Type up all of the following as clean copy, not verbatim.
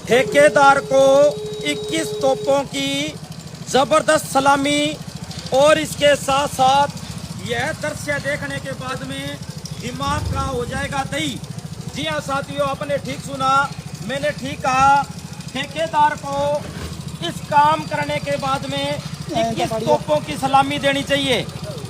ठेकेदार को 21 तोपों की जबरदस्त सलामी और इसके साथ साथ यह दृश्य देखने के बाद में दिमाग का हो जाएगा दही। जी हाँ साथियों, आपने ठीक सुना, मैंने ठीक कहा। ठेकेदार को इस काम करने के बाद में 21 तोपों की सलामी देनी चाहिए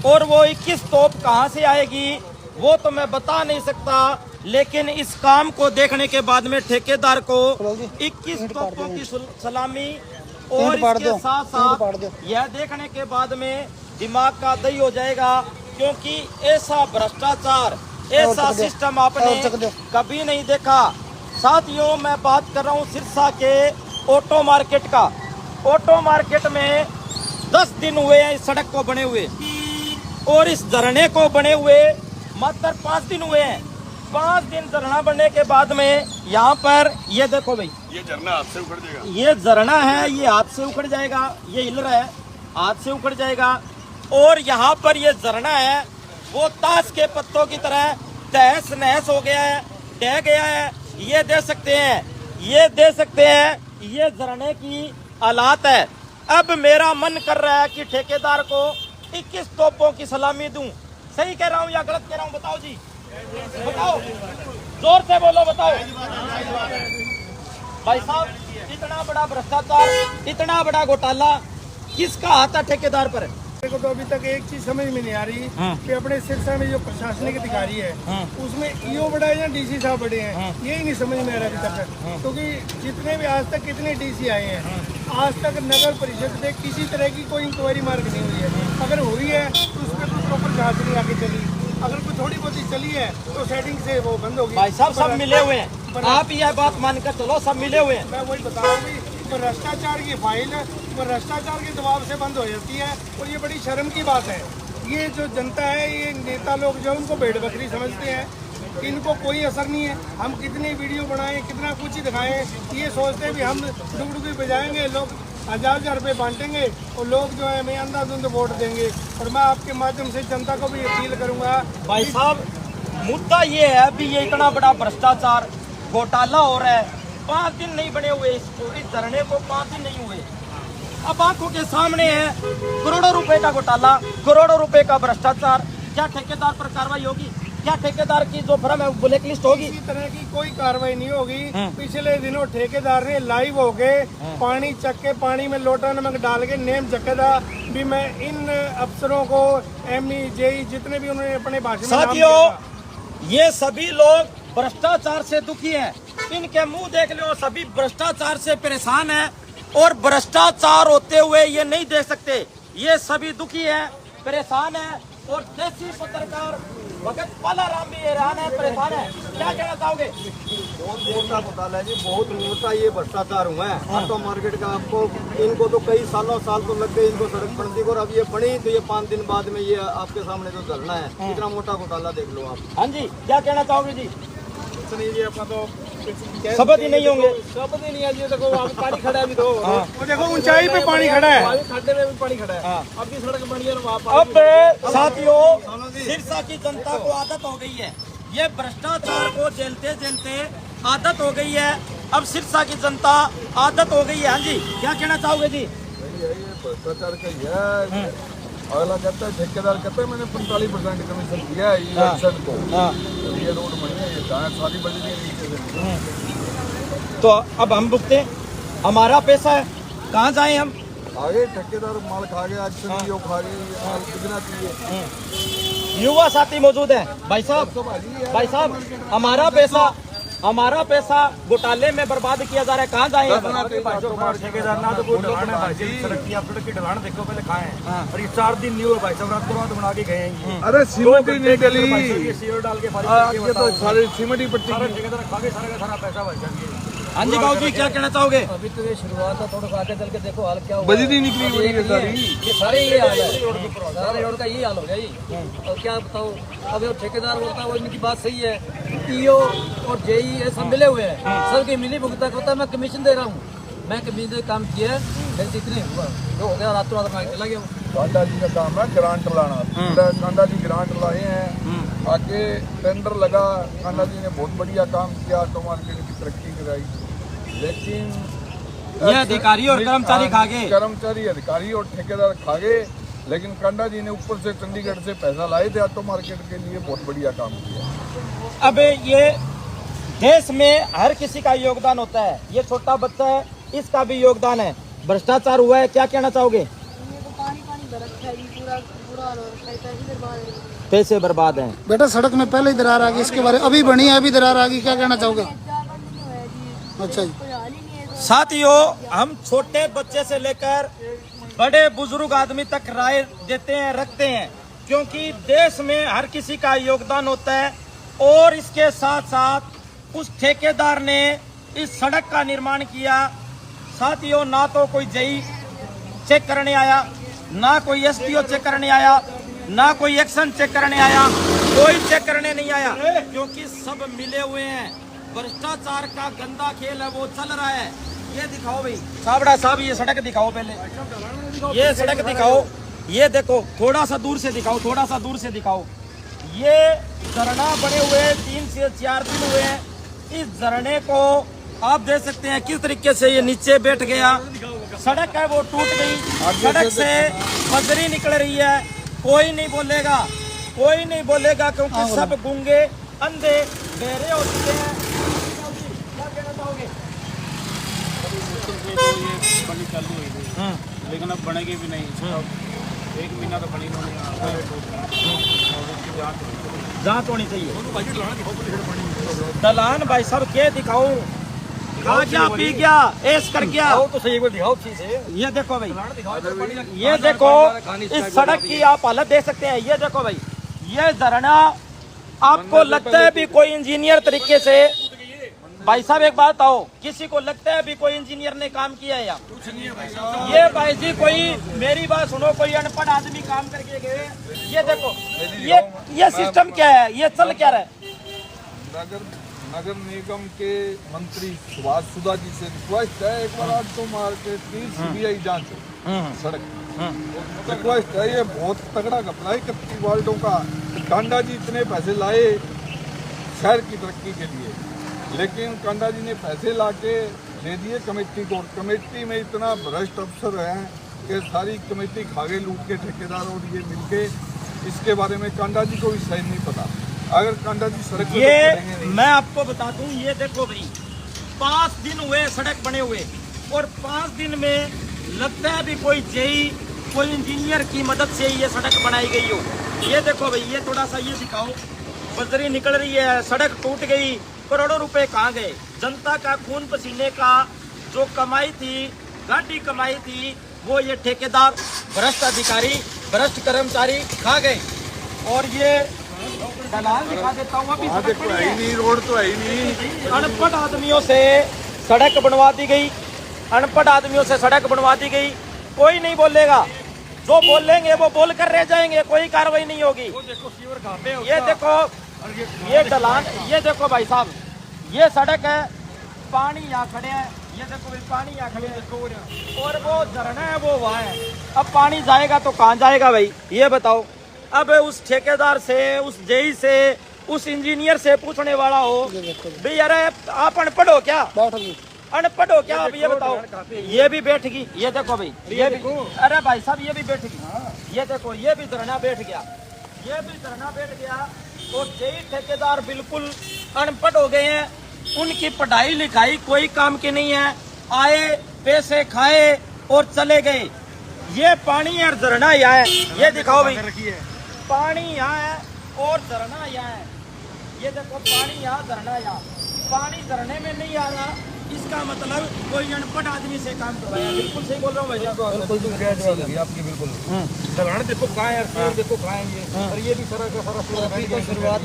और वो 21 तोप कहाँ से आएगी वो तो मैं बता नहीं सकता, लेकिन इस काम को देखने के बाद में ठेकेदार को 21 तोपों की सलामी और इसके साथ साथ यह देखने के बाद में दिमाग का दही हो जाएगा, क्योंकि ऐसा भ्रष्टाचार, ऐसा सिस्टम आपने कभी नहीं देखा। साथियों, मैं बात कर रहा हूँ सिरसा के ऑटो मार्केट का। ऑटो मार्केट में 10 दिन हुए हैं इस सड़क को बने हुए और इस धरने को बने हुए मात्र 5 दिन हुए हैं। 5 दिन धरना बनने के बाद में यहाँ पर ये देखो भाई, ये झरना हाथ से उखड़ जाएगा। ये झरना है, ये हाथ से उखड़ जाएगा, ये हिल रहा है, हाथ से उखड़ जाएगा। और यहाँ पर ये झरना है वो ताश के पत्तों की तरह तहस नहस हो गया है, ढह गया है। ये दे सकते हैं, ये दे सकते हैं, ये झरने की हालात है। अब मेरा मन कर रहा है कि ठेकेदार को 21 तोपों की सलामी दूं। सही कह रहा हूं या गलत कह रहा हूं, बताओ जी, बताओ, जोर से बोलो, बताओ भाई साहब। इतना बड़ा भ्रष्टाचार, इतना बड़ा घोटाला किसका हाथ है ठेकेदार पर? मेरे को तो अभी तक एक चीज समझ में नहीं आ रही कि अपने सिरसा में जो प्रशासनिक अधिकारी है उसमें ईओ बड़ा है या डीसी साहब बड़े हैं, यही नहीं समझ में आ रहा अभी तक। क्योंकि जितने भी आज तक कितने डीसी आए हैं, आज तक नगर परिषद में किसी तरह की कोई इंक्वायरी मार्क नहीं हुई है। अगर हुई है तो उसमें कोई प्रॉपर जांच नहीं आगे चली। अगर कोई थोड़ी बहुत ही चली है तो सेटिंग से वो बंद होगी। भाई साहब सब मिले हुए हैं, आप यह बात मानकर चलो, सब मिले हुए हैं। मैं वही बता रहा हूँ, भ्रष्टाचार की फाइल भ्रष्टाचार के दबाव से बंद हो जाती है और ये बड़ी शर्म की बात है। ये जो जनता है, ये नेता लोग जो उनको भेड़ बकरी समझते हैं, इनको कोई असर नहीं है। हम कितनी वीडियो बनाएं, कितना कुछ ही दिखाएं, ये सोचते हैं भी हम डुगडुगी बजाएंगे, लोग 1000 रुपये बांटेंगे और लोग जो है हमें अंधाधुंध वोट देंगे। और मैं आपके माध्यम से जनता को भी अपील करूंगा। भाई साहब, मुद्दा ये है अभी ये इतना बड़ा भ्रष्टाचार घोटाला हो रहा है, 5 दिन नहीं बने हुए इस धरने को, 5 दिन नहीं हुए। अब आंखों के सामने है करोड़ों रुपए का घोटाला, करोड़ों रुपए का भ्रष्टाचार। क्या ठेकेदार पर कार्रवाई होगी? क्या ठेकेदार की जो फर्म है ब्लैक लिस्ट होगी? किसी तरह की कोई कार्रवाई नहीं होगी। पिछले दिनों ठेकेदार ने लाइव होके पानी चक के, पानी में लोटा नमक डाल के नेम चक्के था भी मैं इन अफसरों को, एमई जेई जितने भी उन्होंने अपने भाषण में, साथियों ये सभी लोग भ्रष्टाचार से दुखी हैं। इनके मुंह देख लो, सभी भ्रष्टाचार से परेशान हैं और भ्रष्टाचार होते हुए ये नहीं देख सकते। ये सभी दुखी हैं, परेशान हैं। और देसी पत्रकार भगत पालाराम भी हैरान है, परेशान है। क्या कहना चाहोगे? बहुत मोटा घोटाला है जी, बहुत मोटा ये भ्रष्टाचार हुआ है ऑटो मार्केट का। आपको इनको तो कई सालों साल तो लग गए इनको सड़क बनती को, और अब ये बनी तो ये 5 दिन बाद में ये आपके सामने जो चलना है, इतना मोटा घोटाला देख लो आप। हाँ जी, क्या कहना चाहोगे जी? नहीं जी, अपना तो शब्द ही नहीं होंगे, शब्द ही नहीं है जी। देखो पानी खड़ा है अभी तो, वो देखो ऊंचाई पे पानी खड़ा है, खड्डे में भी पानी खड़ा है। अब भी सड़क बनी है वहाँ पर। अब साथियों, सिरसा की जनता को आदत हो गई है, ये भ्रष्टाचार को झेलते झेलते आदत हो गई है। अब सिरसा की जनता आदत हो गई है। हाँ जी, क्या कहना चाहोगे जी? भ्रष्टाचार का है। अगला कहता है, ठेकेदार कहता है मैंने 45% कमीशन दिया है ये को। ये रोड बनी है, ये गाय सारी बनी है नीचे से। तो अब हम भुगते, हमारा पैसा है, कहाँ जाए हम? आगे ठेकेदार माल खा गया, आज योग खा गए, माल कितना चाहिए। युवा साथी मौजूद है। भाई साहब, हमारा पैसा घोटाले में बर्बाद किया जा रहा है, कहाँ जाए? ठेकेदार ना तो कोई ढलान है भाई जी, सड़क की आप सड़क की ढलान देखो पहले कहाँ है। और ये 4 दिन नहीं हुए भाई साहब, रात को रात बना के गए हैं। अरे सीमेंट ही नहीं डली, सीवर डाल के ये तो सारी सीमेंट ही पट्टी। ठेकेदार खा के सारा का सारा पैसा भाई साहब। हाँ जी गाँव जी, क्या कहना चाहोगे? अभी तो ये शुरुआत है, थोड़ा आगे चल के देखो हाल क्या हुआ। बजरी निकली हुई है सारी, ये सारे ये हाल है, सारे रोड का यही हाल हो गया जी। और क्या बताओ, अब वो ठेकेदार बोलता है वो इनकी बात सही है, ईओ और जेई ये सब मिले हुए हैं, सबकी मिली भुगतान होता है। मैं कमीशन दे रहा हूँ, मैं कमीशन से काम किया है, मेरे इतने हुआ जो हो गया, रातों रात चला गया। कांडा जी का काम है ग्रांट लाना। कांडा जी ग्रांट लाए हैं, आगे टेंडर लगा, कांडा जी ने बहुत बढ़िया काम किया, ऑटो मार्केट की तरक्की कराई। लेकिन ये अधिकारी और कर्मचारी खा गए। कर्मचारी, अधिकारी और ठेकेदार खा गए। लेकिन कांडा जी ने ऊपर से चंडीगढ़ से पैसा लाए थे ऑटो मार्केट के लिए, बहुत बढ़िया काम किया। अब ये देश में हर किसी का योगदान होता है, ये छोटा बच्चा है इसका भी योगदान है। भ्रष्टाचार हुआ है, क्या कहना चाहोगे? पैसे बर्बाद हैं। बेटा सड़क में पहले ही दरार आ गई, इसके बारे अभी बनी है, अभी दरार आ गई, क्या कहना चाहोगे? अच्छा जी। साथियों, हम छोटे बच्चे से लेकर बड़े बुजुर्ग आदमी तक राय देते हैं, रखते हैं, क्योंकि देश में हर किसी का योगदान होता है। और इसके साथ साथ उस ठेकेदार ने इस सड़क का निर्माण किया। साथियों, ना तो कोई जेई चेक करने आया, ना कोई एसडीओ चेक करने आया, ना कोई एक्शन चेक करने आया, कोई चेक करने नहीं आया, क्योंकि सब मिले हुए हैं। भ्रष्टाचार का गंदा खेल है वो चल रहा है। ये दिखाओ भाई साबड़ा साहब, ये सड़क दिखाओ, पहले ये सड़क दिखाओ, ये देखो, थोड़ा सा दूर से दिखाओ, थोड़ा सा दूर से दिखाओ। ये झरना बने हुए 3 से 4 दिन हुए हैं। इस झरने को आप देख सकते हैं किस तरीके से ये नीचे बैठ गया। सड़क है वो टूट गई, सड़क से बजरी निकल रही है। कोई नहीं बोलेगा, कोई नहीं बोलेगा, क्योंकि सब गूंगे, अंधे, बहरे हो चुके हैं। क्या कहना चाहोगे? ये बनी चालू हुई थी, लेकिन अब बनेगी भी नहीं। 1 महीना तो बनी नहीं। जांच होनी चाहिए। दलान भाई साहब के दिखाओ, खा गया, पी गया, ऐश कर गया। तो सही को दिखाओ चीज है। ये देखो भाई, ये देखो, इस सड़क की आप हालत देख सकते हैं। ये देखो भाई, ये झरना आपको लगता है भी कोई इंजीनियर तरीके से, भाई साहब एक बात आओ, किसी को लगता है भी कोई इंजीनियर ने काम किया है या? ये भाई जी कोई, मेरी बात सुनो, कोई अनपढ़ आदमी काम करके गए। ये देखो, ये सिस्टम क्या है, ये चल क्या रहा है? नगर निगम के मंत्री सुभाष सुधा जी से रिक्वेस्ट है, एक बार ऑटो मार्केट की सीबीआई जांच हो सड़क की। रिक्वेस्ट है, ये बहुत तगड़ा घपला है 31 वार्डों का। कांडा जी इतने पैसे लाए शहर की तरक्की के लिए, लेकिन कांडा जी ने पैसे लाके दे दिए कमेटी को। कमेटी में इतना भ्रष्ट अफसर है कि सारी कमेटी खा गए लूट के ठेकेदार और ये मिलके। इसके बारे में कांडा जी को भी सही नहीं पता। अगर कांडा जी सड़क पे ये मैं आपको बता दूं, ये देखो भाई, 5 दिन हुए सड़क बने हुए, और 5 दिन में लगता है भी कोई जेई, कोई इंजीनियर की मदद से ये सड़क बनाई गई हो। ये देखो भाई, ये थोड़ा सा ये दिखाओ, बजरी निकल रही है, सड़क टूट गई, करोड़ों रुपए कहाँ गए? जनता का खून पसीने का जो कमाई थी, गाड़ी कमाई थी, वो ये ठेकेदार, भ्रष्ट अधिकारी, भ्रष्ट कर्मचारी खा गए। और ये दलाल दिखा देता हूँ, अभी सड़क बनी है। नहीं, रोड तो है ही नहीं। अनपढ़ आदमियों से सड़क बनवा दी गई, अनपढ़ आदमियों से सड़क बनवा दी गई। कोई नहीं बोलेगा, जो बोलेंगे वो बोल कर रह जाएंगे, कोई कार्रवाई नहीं होगी। ये देखो, ये ढलान, ये देखो भाई साहब, ये सड़क है, पानी यहाँ खड़े हैं, ये देखो भाई पानी यहाँ खड़े हैं, और वो झरना है वो वहाँ है। अब पानी जाएगा तो कहाँ जाएगा भाई, ये बताओ। अब उस ठेकेदार से, उस जेई से, उस इंजीनियर से पूछने वाला हो भाई, अरे आप अनपढ़ हो क्या? अनपढ़ हो क्या? अब ये बताओ। ये भी बैठ गई, ये देखो भाई, ये भी, अरे भाई साहब ये भी बैठ गई। ये देखो, ये भी धरना बैठ गया, ये भी धरना बैठ गया। और जेई ठेकेदार बिल्कुल अनपढ़ हो गए हैं, उनकी पढ़ाई लिखाई कोई काम की नहीं है, आए पैसे खाए और चले गए। ये पानी और झरना यहाँ है, ये दिखाओ भाई, पानी यहाँ है और झरना यहाँ है। ये देखो, पानी यहाँ, झरना यहाँ। पानी झरने में नहीं आ रहा, इसका मतलब कोई अनपढ़ आदमी से काम करवाया। बिल्कुल सही बोल रहा हूँ भैया, आपकी बिल्कुल। देखो कहाँ है, देखो कहाँ है ये, और ये भी सारा का सारा शुरुआत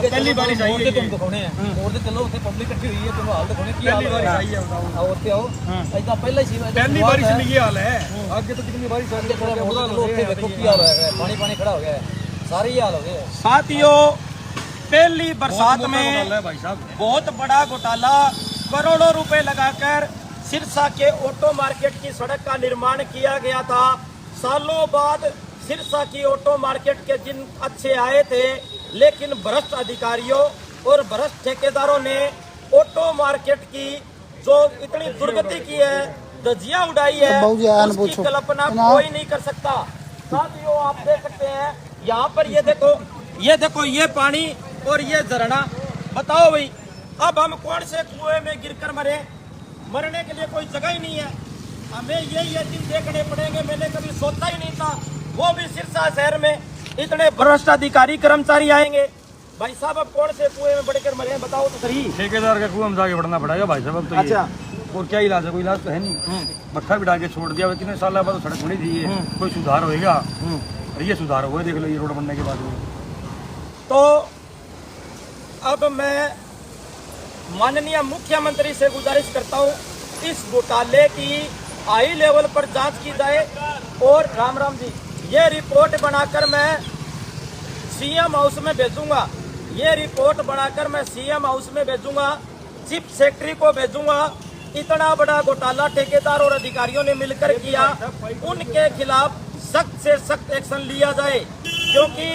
पहली बार चाहिए तुम दिखाने हैं, और चलो उसे पब्लिक इकट्ठी हुई है, तुम हाल दिखाने की हाल है। आओ ऐसा पहले ही पहली बारिश में ये हाल है। आगे तो कितनी बारिश आगे थोड़ा देखो की हाल है, पानी पानी खड़ा हो गया है, सारे ही हाल हो गए। साथियों, पहली बरसात में बहुत बड़ा घोटाला, करोड़ों रुपए लगाकर सिरसा के ऑटो मार्केट की सड़क का निर्माण किया गया था। सालों बाद सिरसा की ऑटो मार्केट के दिन अच्छे आए थे, लेकिन भ्रष्ट अधिकारियों और भ्रष्ट ठेकेदारों ने ऑटो मार्केट की जो इतनी दुर्गति की है, धज्जियां उड़ाई है, बाबू जी आया न उसकी पूछो। कल्पना ना। कोई नहीं कर सकता। साथियों आप देख सकते हैं यहाँ पर ये देखो ये पानी और ये झरना। बताओ भाई अब हम कौन से कुएं में गिरकर मरने के लिए कोई जगह ही नहीं है। हमें ये दिन देखने पड़ेंगे। मैंने कभी सोचा ही नहीं था वो भी सिरसा शहर में इतने भ्रष्ट अधिकारी कर्मचारी आएंगे। भाई साहब अब कौन से कुएं में बढ़कर मरे हैं बताओ तो सही। ठेकेदार का कुआं में जाके बढ़ना पड़ेगा भाई साहब अब तो। अच्छा और क्या इलाज है? कोई इलाज तो है नहीं। मत्था बिठा के छोड़ दिया। कितने साल बाद तो सड़क बनी थी ये, कोई सुधार होएगा? और ये सुधार हुआ देख लो ये रोड बनने के बाद में। तो अब मैं माननीय मुख्यमंत्री से गुजारिश करता हूँ इस घोटाले की हाई लेवल पर जांच की जाए और राम जी ये रिपोर्ट बनाकर मैं सीएम हाउस में भेजूंगा। ये रिपोर्ट बनाकर मैं सीएम हाउस में भेजूंगा, चीफ सेक्रेटरी को भेजूंगा। इतना बड़ा घोटाला ठेकेदार और अधिकारियों ने मिलकर किया, उनके खिलाफ सख्त से सख्त एक्शन लिया जाए। क्योंकि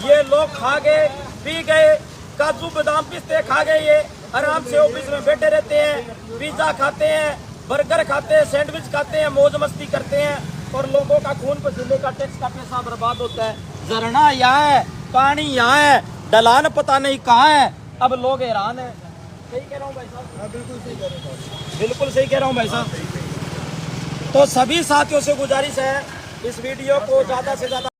ये लोग खा गए पी गए, काजू बादाम पिस्ते खा गए, ये आराम से ऑफिस में बैठे रहते हैं, पिज्जा खाते हैं, बर्गर खाते हैं, सैंडविच खाते हैं, मौज मस्ती करते हैं और लोगों का खून पसीने का टैक्स का पैसा बर्बाद होता है। झरना यहाँ है, पानी यहाँ है, ढलान पता नहीं कहाँ है। अब लोग हैरान है। सही कह रहा हूँ भाई साहब? बिल्कुल सही कह रहा हूँ, बिल्कुल सही कह रहा हूँ भाई साहब। तो सभी साथियों से गुजारिश है इस वीडियो को ज्यादा से ज्यादा